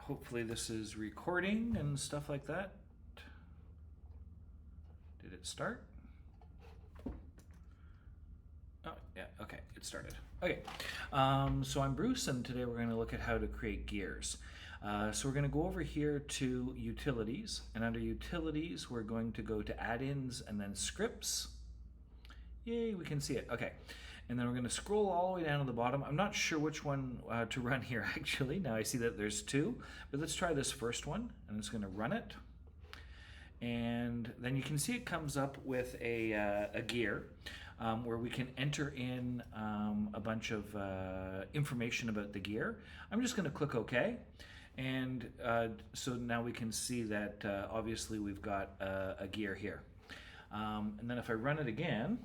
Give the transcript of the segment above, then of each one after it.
hopefully this is recording and stuff like that. Did it start? Oh, yeah, okay, it started. Okay, so I'm Bruce, and today we're going to look at how to create gears. So we're going to go over here to Utilities, and under Utilities, we're going to go to Add-ins and then Scripts. Yay, we can see it. Okay, and then we're going to scroll all the way down to the bottom. I'm not sure which one to run here, actually. Now I see that there's two, but let's try this first one, and it's going to run it. And then you can see it comes up with a gear where we can enter in a bunch of information about the gear. I'm just going to click OK. And so now we can see that obviously we've got a gear here. And then if I run it again,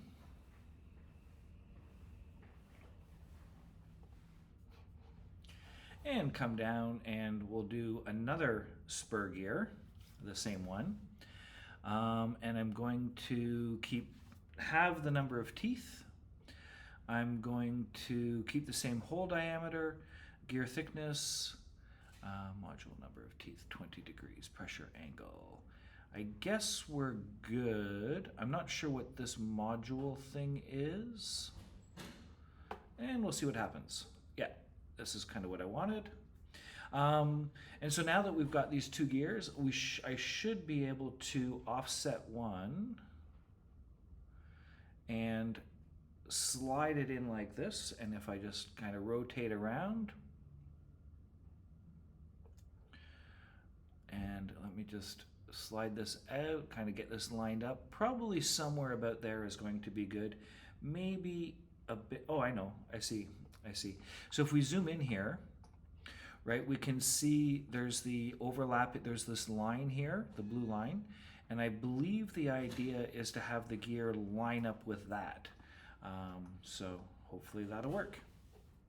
and come down, and we'll do another spur gear, the same one. And I'm going to have the number of teeth. I'm going to keep the same hole diameter, gear thickness, module number of teeth, 20 degrees, pressure angle. I guess we're good. I'm not sure what this module thing is. And we'll see what happens. Yeah, this is kind of what I wanted. And so now that we've got these two gears, I should be able to offset one and slide it in like this. And if I just kind of rotate around, and let me just slide this out, kind of get this lined up, probably somewhere about there is going to be good. Maybe a bit, oh, I know, I see. So if we zoom in here, right, we can see there's the overlap, there's this line here, the blue line, and I believe the idea is to have the gear line up with that. So hopefully that'll work.